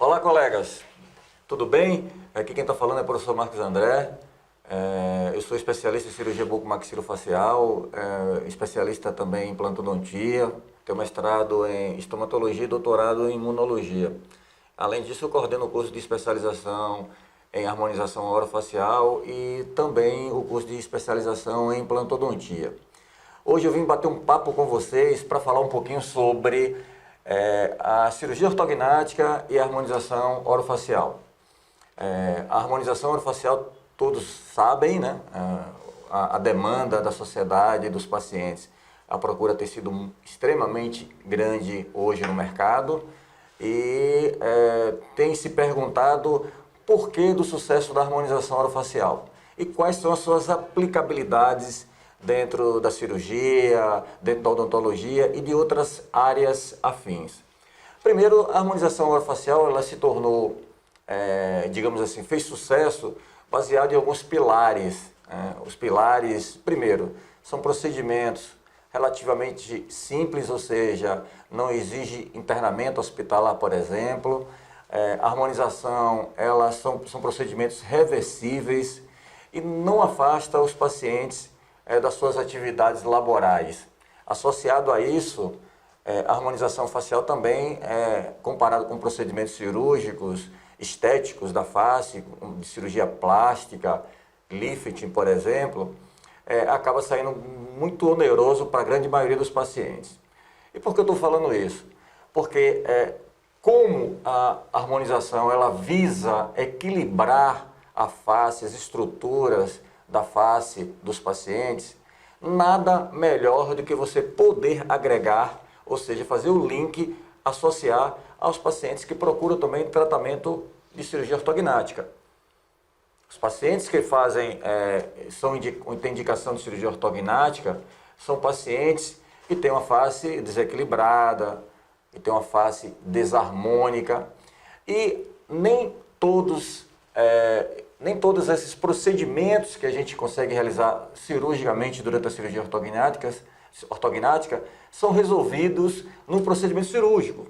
Olá, colegas. Tudo bem? Aqui quem está falando é o professor Marcos André. Eu sou especialista em cirurgia bucomaxilofacial, especialista também em implantodontia, tenho mestrado em estomatologia e doutorado em imunologia. Além disso, eu coordeno o curso de especialização em harmonização orofacial e também o curso de especialização em implantodontia. Hoje eu vim bater um papo com vocês para falar um pouquinho sobre a cirurgia ortognática e a harmonização orofacial. A harmonização orofacial, todos sabem, né? A demanda da sociedade e dos pacientes, a procura tem sido extremamente grande hoje no mercado e tem se perguntado por que do sucesso da harmonização orofacial e quais são as suas aplicabilidades dentro da cirurgia, dentro da odontologia e de outras áreas afins. Primeiro, a harmonização orofacial ela se tornou, digamos assim, fez sucesso baseado em alguns pilares. Os pilares, primeiro, são procedimentos relativamente simples, ou seja, não exige internamento hospitalar, por exemplo. A harmonização, elas são procedimentos reversíveis e não afasta os pacientes das suas atividades laborais. Associado a isso, a harmonização facial também, comparado com procedimentos cirúrgicos, estéticos da face, de cirurgia plástica, lifting, por exemplo, acaba saindo muito oneroso para a grande maioria dos pacientes. E por que eu estou falando isso? Porque como a harmonização ela visa equilibrar a face, as estruturas da face dos pacientes, nada melhor do que você poder agregar, ou seja, fazer o link, associar aos pacientes que procuram também tratamento de cirurgia ortognática. Os pacientes que têm indicação de cirurgia ortognática são pacientes que têm uma face desequilibrada, que têm uma face desarmônica e nem todos esses procedimentos que a gente consegue realizar cirurgicamente durante a cirurgia ortognática são resolvidos no procedimento cirúrgico.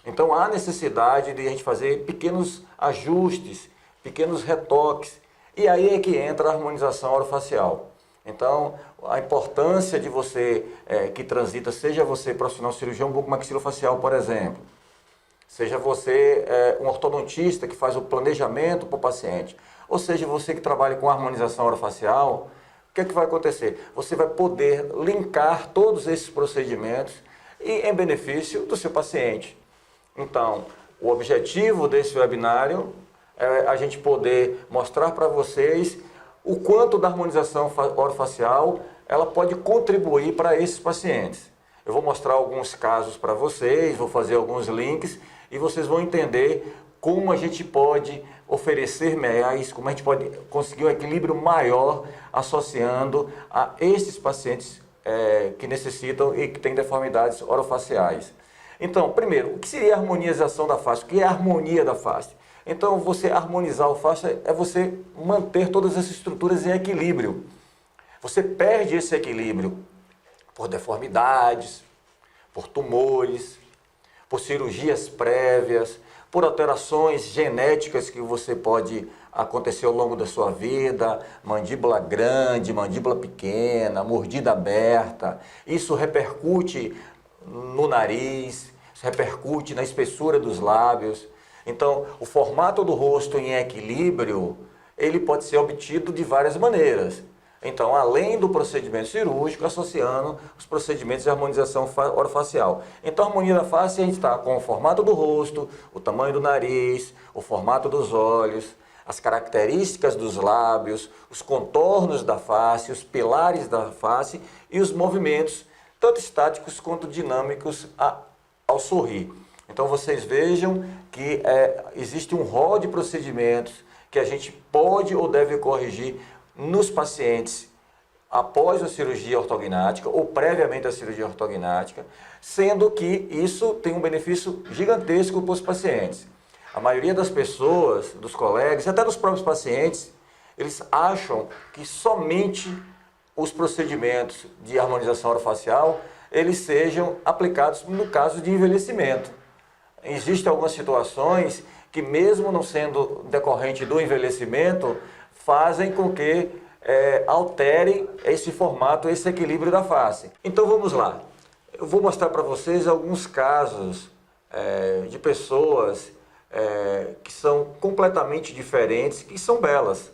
Então há necessidade de a gente fazer pequenos ajustes, pequenos retoques, e aí é que entra a harmonização orofacial. Então, a importância de você que transita, seja você profissional cirurgião bucomaxilofacial, por exemplo, seja você um ortodontista que faz o planejamento para o paciente, ou seja você que trabalha com harmonização orofacial, o que é que vai acontecer? Você vai poder linkar todos esses procedimentos em benefício do seu paciente. Então, o objetivo desse webinário é a gente poder mostrar para vocês o quanto da harmonização orofacial ela pode contribuir para esses pacientes. Eu vou mostrar alguns casos para vocês, vou fazer alguns links e vocês vão entender como a gente pode oferecer mais, como a gente pode conseguir um equilíbrio maior associando a esses pacientes que necessitam e que têm deformidades orofaciais. Então, primeiro, o que seria a harmonização da face? O que é a harmonia da face? Então, você harmonizar a face é você manter todas essas estruturas em equilíbrio. Você perde esse equilíbrio por deformidades, por tumores, por cirurgias prévias, por alterações genéticas que você pode acontecer ao longo da sua vida, mandíbula grande, mandíbula pequena, mordida aberta. Isso repercute no nariz, isso repercute na espessura dos lábios. Então, o formato do rosto em equilíbrio, ele pode ser obtido de várias maneiras. Então, além do procedimento cirúrgico, associando os procedimentos de harmonização orofacial. Então, a harmonia da face, a gente está com o formato do rosto, o tamanho do nariz, o formato dos olhos, as características dos lábios, os contornos da face, os pilares da face e os movimentos, tanto estáticos quanto dinâmicos ao sorrir. Então, vocês vejam que existe um rol de procedimentos que a gente pode ou deve corrigir nos pacientes após a cirurgia ortognática ou previamente à cirurgia ortognática, sendo que isso tem um benefício gigantesco para os pacientes. A maioria das pessoas, dos colegas, até dos próprios pacientes, eles acham que somente os procedimentos de harmonização orofacial eles sejam aplicados no caso de envelhecimento. existem algumas situações que, mesmo não sendo decorrente do envelhecimento, fazem com que altere esse formato, esse equilíbrio da face. Então vamos lá. Eu vou mostrar para vocês alguns casos de pessoas que são completamente diferentes, que são belas.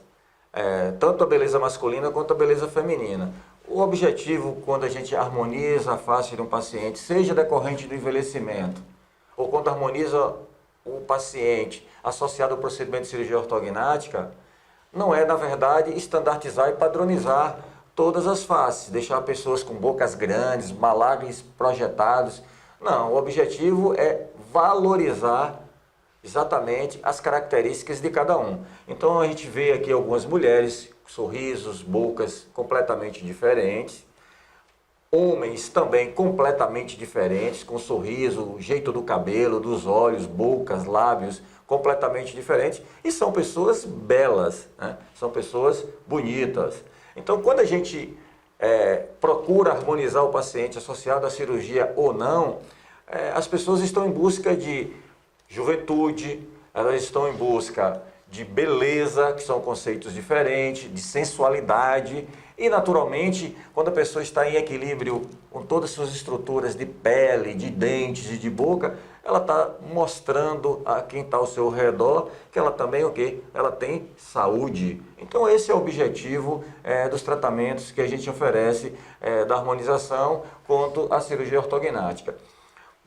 Tanto a beleza masculina quanto a beleza feminina. O objetivo, quando a gente harmoniza a face de um paciente, seja decorrente do envelhecimento, ou quando harmoniza o paciente associado ao procedimento de cirurgia ortognática, não é, na verdade, estandartizar e padronizar todas as faces, deixar pessoas com bocas grandes, malares projetados. Não, o objetivo é valorizar exatamente as características de cada um. Então a gente vê aqui algumas mulheres, sorrisos, bocas completamente diferentes, homens também completamente diferentes, com sorriso, jeito do cabelo, dos olhos, bocas, lábios completamente diferentes, e são pessoas belas, né? São pessoas bonitas. Então quando a gente procura harmonizar o paciente associado à cirurgia ou não, as pessoas estão em busca de juventude, elas estão em busca de beleza, que são conceitos diferentes, de sensualidade, e naturalmente, quando a pessoa está em equilíbrio com todas as suas estruturas de pele, de dentes e de boca, ela está mostrando a quem está ao seu redor que ela também, ela tem saúde. Então esse é o objetivo dos tratamentos que a gente oferece da harmonização quanto à cirurgia ortognática.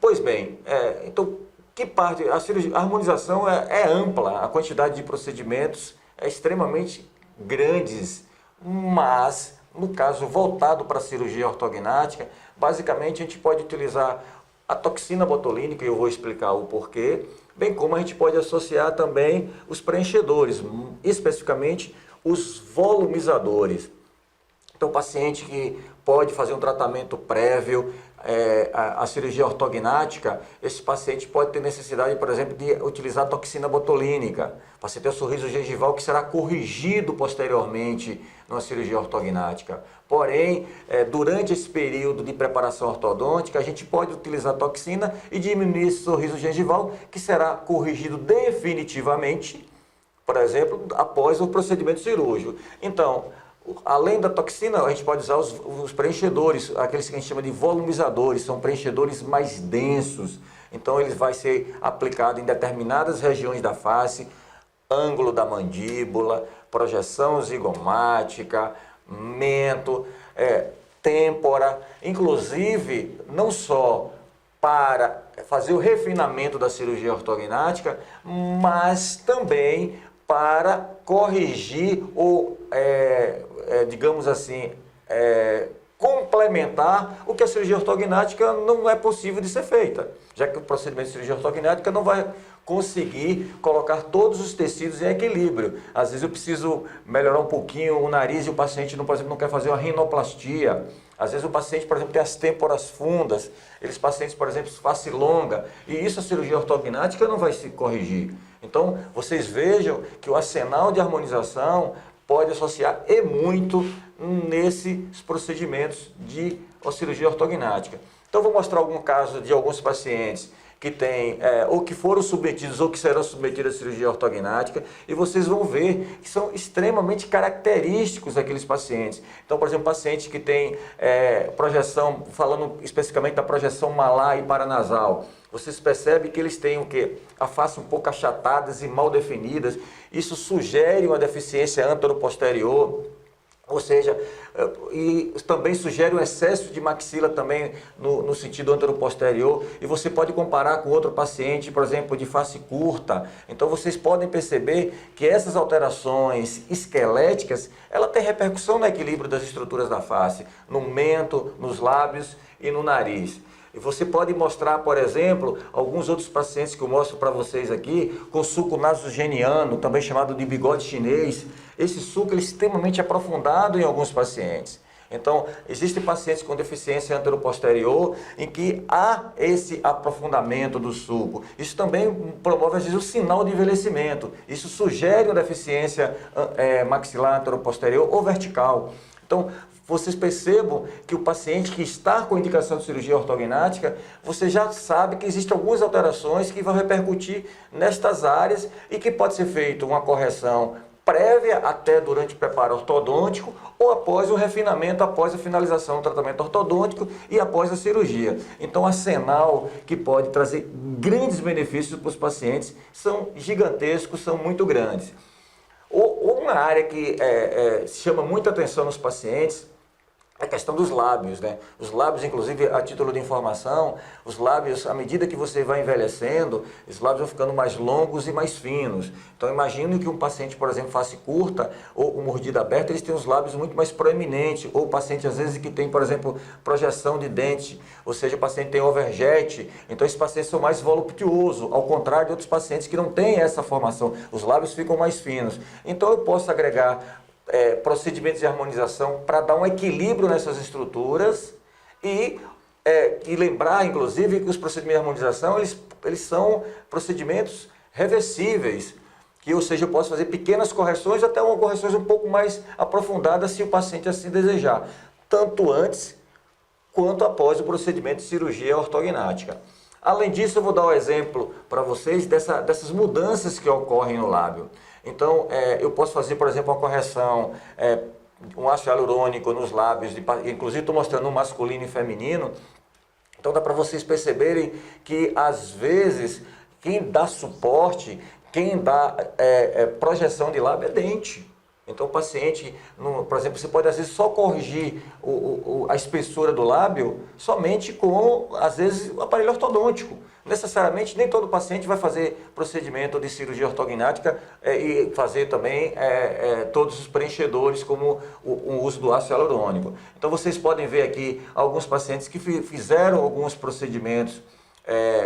Pois bem, então que parte? A harmonização é ampla, a quantidade de procedimentos é extremamente grandes, mas no caso voltado para a cirurgia ortognática, basicamente a gente pode utilizar a toxina botulínica, e eu vou explicar o porquê, bem como a gente pode associar também os preenchedores, especificamente os volumizadores. Então, o paciente que pode fazer um tratamento prévio à cirurgia ortognática, esse paciente pode ter necessidade, por exemplo, de utilizar a toxina botulínica. O paciente tem o sorriso gengival que será corrigido posteriormente numa cirurgia ortognática. Porém, durante esse período de preparação ortodôntica, a gente pode utilizar a toxina e diminuir esse sorriso gengival, que será corrigido definitivamente, por exemplo, após o procedimento cirúrgico. Então, além da toxina, a gente pode usar os preenchedores, aqueles que a gente chama de volumizadores, são preenchedores mais densos. Então, ele vai ser aplicado em determinadas regiões da face, ângulo da mandíbula, projeção zigomática, mento, têmpora, inclusive, não só para fazer o refinamento da cirurgia ortognática, mas também para corrigir ou, digamos assim, complementar o que a cirurgia ortognática não é possível de ser feita, já que o procedimento de cirurgia ortognática não vai conseguir colocar todos os tecidos em equilíbrio. Às vezes eu preciso melhorar um pouquinho o nariz e o paciente, por exemplo, não quer fazer uma rinoplastia. Às vezes o paciente, por exemplo, tem as têmporas fundas, eles pacientes, por exemplo, face longa, e isso a cirurgia ortognática não vai se corrigir. Então, vocês vejam que o arsenal de harmonização pode associar e muito nesses procedimentos de cirurgia ortognática. Então, vou mostrar algum caso de alguns pacientes que têm, ou que foram submetidos ou que serão submetidos à cirurgia ortognática, e vocês vão ver que são extremamente característicos daqueles pacientes. Então, por exemplo, paciente que tem projeção, falando especificamente da projeção malar e paranasal, vocês percebem que eles têm o quê? A face um pouco achatadas e mal definidas. Isso sugere uma deficiência antero-posterior, ou seja, e também sugere um excesso de maxila também no sentido antero-posterior, e você pode comparar com outro paciente, por exemplo, de face curta. Então vocês podem perceber que essas alterações esqueléticas, ela tem repercussão no equilíbrio das estruturas da face, no mento, nos lábios e no nariz. E você pode mostrar, por exemplo, alguns outros pacientes que eu mostro para vocês aqui, com suco nasogeniano, também chamado de bigode chinês. Esse suco é extremamente aprofundado em alguns pacientes. Então, existem pacientes com deficiência antero-posterior em que há esse aprofundamento do sulco. Isso também promove, às vezes, o sinal de envelhecimento. Isso sugere uma deficiência maxilar antero-posterior ou vertical. Então, vocês percebam que o paciente que está com indicação de cirurgia ortognática, você já sabe que existem algumas alterações que vão repercutir nestas áreas e que pode ser feita uma correção prévia até durante o preparo ortodôntico ou após o refinamento, após a finalização do tratamento ortodôntico e após a cirurgia. Então, o arsenal que pode trazer grandes benefícios para os pacientes são gigantescos, são muito grandes. Uma área que chama muita atenção nos pacientes é a questão dos lábios, né? Os lábios, inclusive, a título de informação, os lábios, à medida que você vai envelhecendo, os lábios vão ficando mais longos e mais finos. Então, imagine que um paciente, por exemplo, face curta ou com mordida aberta, eles têm os lábios muito mais proeminentes. Ou o paciente, às vezes, que tem, por exemplo, projeção de dente, ou seja, o paciente tem overjet, então esses pacientes são mais voluptuosos, ao contrário de outros pacientes que não têm essa formação. Os lábios ficam mais finos. Então, eu posso agregar procedimentos de harmonização para dar um equilíbrio nessas estruturas e lembrar, inclusive, que os procedimentos de harmonização, eles são procedimentos reversíveis, que, ou seja, eu posso fazer pequenas correções, até uma correções um pouco mais aprofundadas, se o paciente assim desejar, tanto antes quanto após o procedimento de cirurgia ortognática. Além disso, eu vou dar um exemplo para vocês dessas mudanças que ocorrem no lábio. Então, eu posso fazer, por exemplo, uma correção, um ácido hialurônico nos lábios, inclusive estou mostrando no masculino e feminino. Então, dá para vocês perceberem que, às vezes, quem dá suporte, quem dá projeção de lábio é dente. Então, o paciente, por exemplo, você pode, às vezes, só corrigir a espessura do lábio somente com, às vezes, o aparelho ortodôntico. Necessariamente, nem todo paciente vai fazer procedimento de cirurgia ortognática e fazer também todos os preenchedores, como o uso do ácido hialurônico. Então, vocês podem ver aqui alguns pacientes que fizeram alguns procedimentos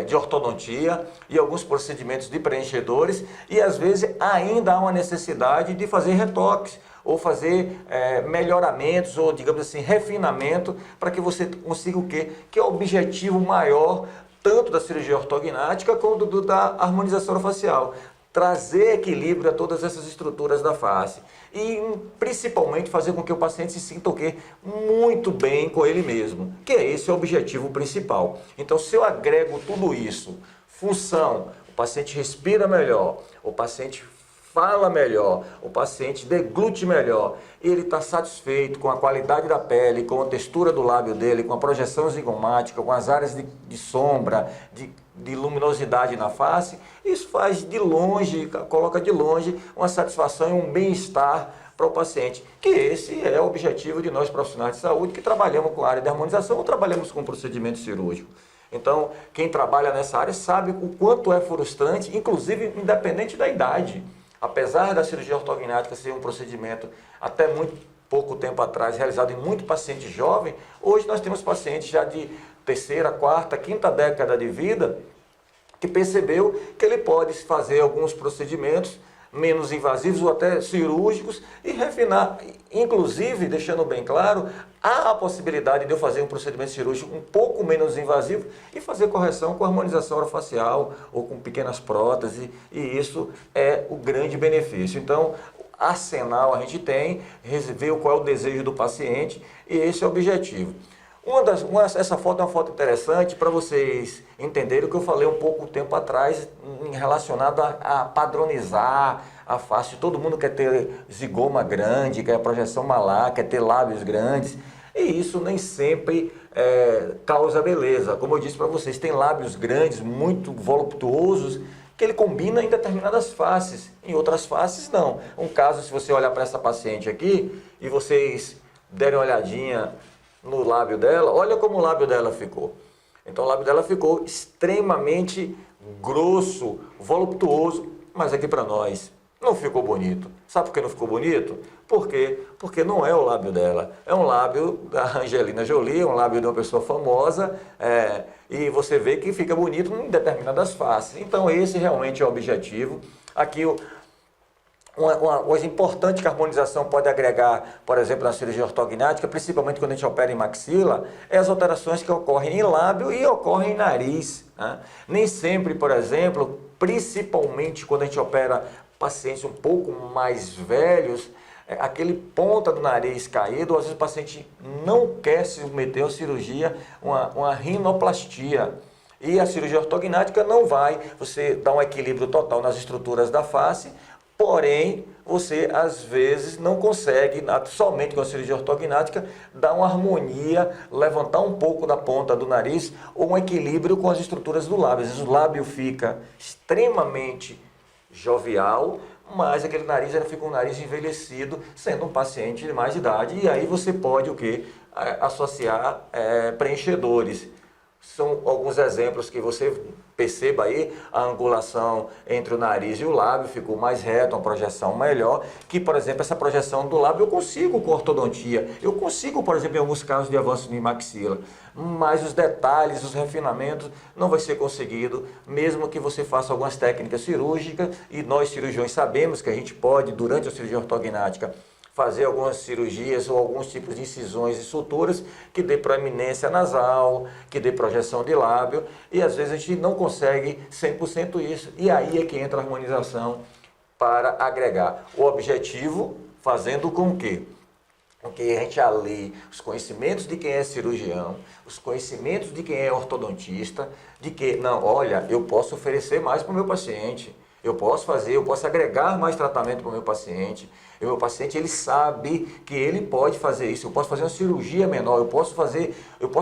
de ortodontia e alguns procedimentos de preenchedores e, às vezes, ainda há uma necessidade de fazer retoques ou fazer melhoramentos ou, digamos assim, refinamento para que você consiga o quê? Que é o objetivo maior tanto da cirurgia ortognática quanto da harmonização orofacial. Trazer equilíbrio a todas essas estruturas da face e, principalmente, fazer com que o paciente se sinta o quê? Muito bem com ele mesmo, que esse é o objetivo principal. Então, se eu agrego tudo isso, função, o paciente respira melhor, o paciente fala melhor, o paciente deglute melhor, ele está satisfeito com a qualidade da pele, com a textura do lábio dele, com a projeção zigomática, com as áreas de sombra, de luminosidade na face, isso faz de longe, coloca de longe uma satisfação e um bem-estar para o paciente, que esse é o objetivo de nós profissionais de saúde que trabalhamos com a área de harmonização ou trabalhamos com procedimento cirúrgico. Então, quem trabalha nessa área sabe o quanto é frustrante, inclusive independente da idade. Apesar da cirurgia ortognática ser um procedimento até muito pouco tempo atrás realizado em muito paciente jovem, hoje nós temos pacientes já de terceira, quarta, quinta década de vida que percebeu que ele pode fazer alguns procedimentos menos invasivos ou até cirúrgicos e refinar. Inclusive, deixando bem claro, há a possibilidade de eu fazer um procedimento cirúrgico um pouco menos invasivo e fazer correção com harmonização orofacial ou com pequenas próteses, e isso é o grande benefício. Então, arsenal a gente tem, ver qual é o desejo do paciente e esse é o objetivo. Essa foto é uma foto interessante para vocês entenderem o que eu falei um pouco tempo atrás relacionado a padronizar a face. Todo mundo quer ter zigoma grande, quer projeção malar, quer ter lábios grandes e isso nem sempre causa beleza. Como eu disse para vocês, tem lábios grandes, muito voluptuosos, que ele combina em determinadas faces, em outras faces não. Um caso, se você olhar para essa paciente aqui e vocês derem uma olhadinha no lábio dela, olha como o lábio dela ficou. Então o lábio dela ficou extremamente grosso, voluptuoso, mas aqui para nós não ficou bonito. Sabe por que não ficou bonito? Por quê? Porque não é o lábio dela, é um lábio da Angelina Jolie, um lábio de uma pessoa famosa, e você vê que fica bonito em determinadas faces. Então esse realmente é o objetivo. Aqui uma coisa importante que a harmonização pode agregar, por exemplo, na cirurgia ortognática, principalmente quando a gente opera em maxila, é as alterações que ocorrem em lábio e ocorrem em nariz, né? Nem sempre, por exemplo, principalmente quando a gente opera pacientes um pouco mais velhos, aquele ponta do nariz caído, às vezes o paciente não quer se submeter à cirurgia, uma rinoplastia. E a cirurgia ortognática não vai, você dá um equilíbrio total nas estruturas da face, porém, você às vezes não consegue, somente com a cirurgia ortognática, dar uma harmonia, levantar um pouco da ponta do nariz ou um equilíbrio com as estruturas do lábio. Às vezes o lábio fica extremamente jovial, mas aquele nariz ainda fica um nariz envelhecido, sendo um paciente de mais idade. E aí você pode o quê? Associar preenchedores. São alguns exemplos que você perceba aí, a angulação entre o nariz e o lábio ficou mais reto, uma projeção melhor, que, por exemplo, essa projeção do lábio eu consigo com ortodontia, eu consigo, por exemplo, em alguns casos de avanço de maxila, mas os detalhes, os refinamentos não vai ser conseguido, mesmo que você faça algumas técnicas cirúrgicas, e nós cirurgiões sabemos que a gente pode, durante a cirurgia ortognática, fazer algumas cirurgias ou alguns tipos de incisões e suturas que dê proeminência nasal, que dê projeção de lábio, e às vezes a gente não consegue 100% isso, e aí é que entra a harmonização para agregar o objetivo, fazendo com que a gente alie os conhecimentos de quem é cirurgião, os conhecimentos de quem é ortodontista, de que, não, olha, eu posso oferecer mais para o meu paciente, eu posso agregar mais tratamento para o meu paciente. O meu paciente, ele sabe que ele pode fazer isso, eu posso fazer uma cirurgia menor, eu posso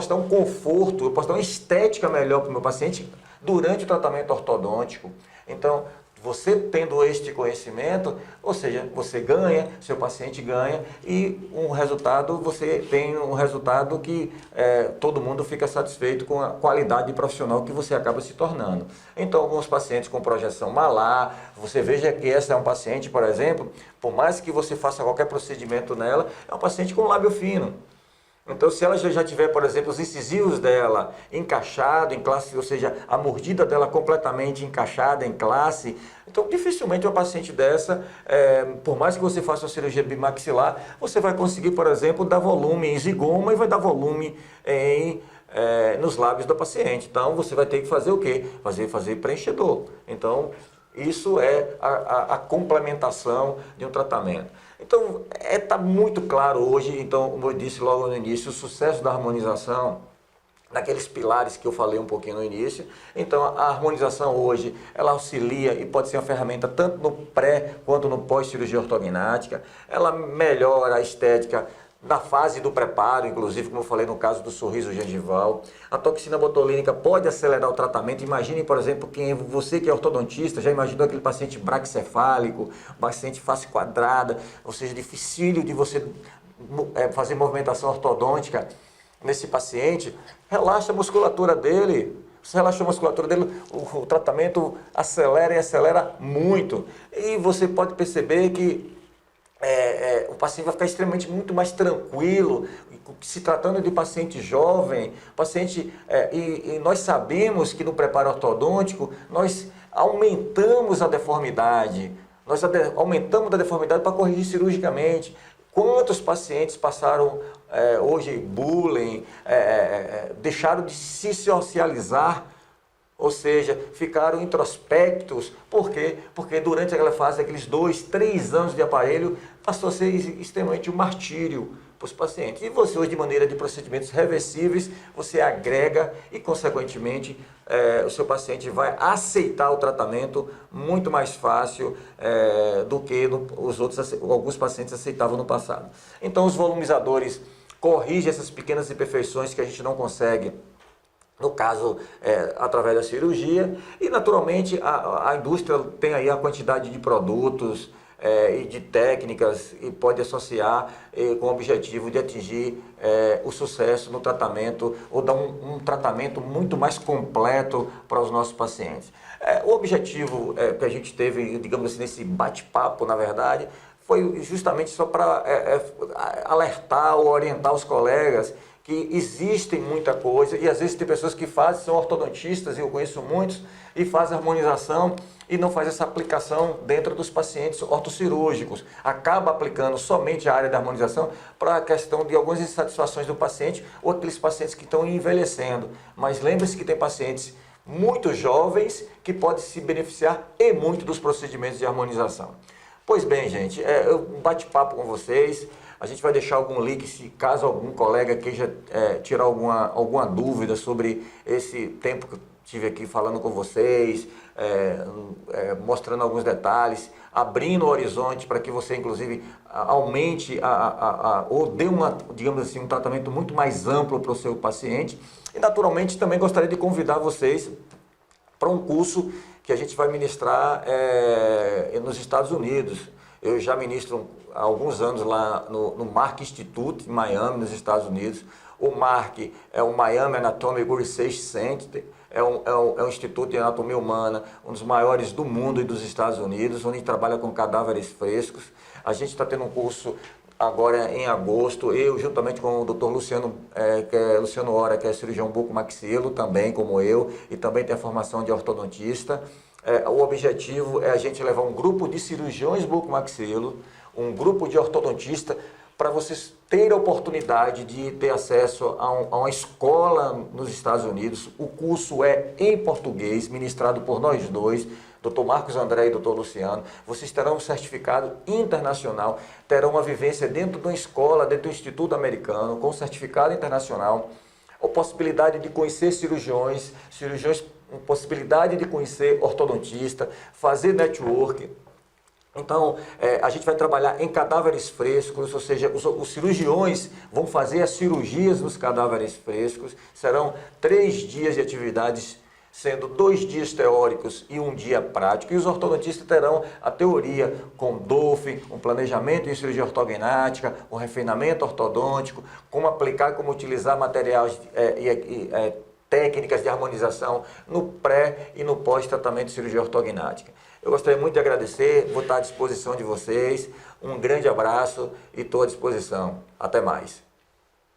dar um conforto, eu posso dar uma estética melhor para o meu paciente durante o tratamento ortodôntico. Então, você tendo este conhecimento, ou seja, você ganha, seu paciente ganha e você tem um resultado que todo mundo fica satisfeito com a qualidade de profissional que você acaba se tornando. Então, alguns pacientes com projeção malar, você veja que essa é um paciente, por exemplo, por mais que você faça qualquer procedimento nela, é um paciente com lábio fino. Então, se ela já tiver, por exemplo, os incisivos dela encaixados em classe, ou seja, a mordida dela completamente encaixada em classe, então dificilmente uma paciente dessa, por mais que você faça uma cirurgia bimaxilar, você vai conseguir, por exemplo, dar volume em zigoma e vai dar volume nos lábios da paciente. Então, você vai ter que fazer o quê? Fazer preenchedor. Então, isso é a complementação de um tratamento. Então, está muito claro hoje, então, como eu disse logo no início, o sucesso da harmonização, naqueles pilares que eu falei um pouquinho no início. Então, a harmonização hoje, ela auxilia e pode ser uma ferramenta tanto no pré quanto no pós-cirurgia ortognática. Ela melhora a estética na fase do preparo, inclusive, como eu falei no caso do sorriso gengival. A toxina botulínica pode acelerar o tratamento. Imagine, por exemplo, você que é ortodontista, já imaginou aquele paciente braquicefálico, paciente face quadrada, ou seja, dificílio de você fazer movimentação ortodôntica nesse paciente. Relaxa a musculatura dele. Se relaxou a musculatura dele, o tratamento acelera e acelera muito. E você pode perceber que o paciente vai ficar extremamente muito mais tranquilo, se tratando de paciente jovem, e nós sabemos que no preparo ortodôntico nós aumentamos a deformidade, aumentamos a deformidade para corrigir cirurgicamente. Quantos pacientes passaram hoje bullying, deixaram de se socializar, ou seja, ficaram introspectos. Por quê? Porque durante aquela fase, aqueles 2, 3 anos de aparelho, passou a ser extremamente um martírio para os pacientes. E você hoje, de maneira de procedimentos reversíveis, você agrega e, consequentemente, o seu paciente vai aceitar o tratamento muito mais fácil do que alguns pacientes aceitavam no passado. Então, os volumizadores corrigem essas pequenas imperfeições que a gente não consegue, no caso, através da cirurgia, e naturalmente a indústria tem aí a quantidade de produtos e de técnicas e pode associar com o objetivo de atingir o sucesso no tratamento ou dar um tratamento muito mais completo para os nossos pacientes. O objetivo que a gente teve, digamos assim, nesse bate-papo, na verdade, foi justamente só para alertar ou orientar os colegas que existem muita coisa, e às vezes tem pessoas que são ortodontistas, e eu conheço muitos, e fazem harmonização e não faz essa aplicação dentro dos pacientes ortocirúrgicos. Acaba aplicando somente a área da harmonização para a questão de algumas insatisfações do paciente ou aqueles pacientes que estão envelhecendo. Mas lembre-se que tem pacientes muito jovens que podem se beneficiar e muito dos procedimentos de harmonização. Pois bem, gente, um bate-papo com vocês. A gente vai deixar algum link, se caso algum colega queira tirar alguma dúvida sobre esse tempo que eu tive aqui falando com vocês, mostrando alguns detalhes, abrindo o horizonte para que você, inclusive, aumente ou dê digamos assim, um tratamento muito mais amplo para o seu paciente. E, naturalmente, também gostaria de convidar vocês para um curso que a gente vai ministrar nos Estados Unidos. Eu já ministro há alguns anos lá no Mark Institute, em Miami, nos Estados Unidos. O Mark é o Miami Anatomy Research Center, é um instituto de anatomia humana, um dos maiores do mundo e dos Estados Unidos, onde trabalha com cadáveres frescos. A gente está tendo um curso agora em agosto, eu juntamente com o Dr. Luciano, Luciano Hora, que é cirurgião bucomaxilo, também como eu, e também tem a formação de ortodontista. O objetivo é a gente levar um grupo de cirurgiões bucomaxilo, um grupo de ortodontista, para vocês terem a oportunidade de ter acesso a uma escola nos Estados Unidos. O curso é em português, ministrado por nós dois, Dr. Marcos André e Dr. Luciano. Vocês terão um certificado internacional, terão uma vivência dentro de uma escola, dentro do Instituto Americano, com certificado internacional, a possibilidade de conhecer cirurgiões, possibilidade de conhecer ortodontista, fazer network. Então, a gente vai trabalhar em cadáveres frescos, ou seja, os cirurgiões vão fazer as cirurgias nos cadáveres frescos. Serão 3 dias de atividades, sendo 2 dias teóricos e 1 dia prático. E os ortodontistas terão a teoria com DOF, um planejamento em cirurgia ortognática, um refinamento ortodôntico, como aplicar, como utilizar materiais técnicas de harmonização no pré e no pós-tratamento de cirurgia ortognática. Eu gostaria muito de agradecer, vou estar à disposição de vocês. Um grande abraço e estou à disposição. Até mais.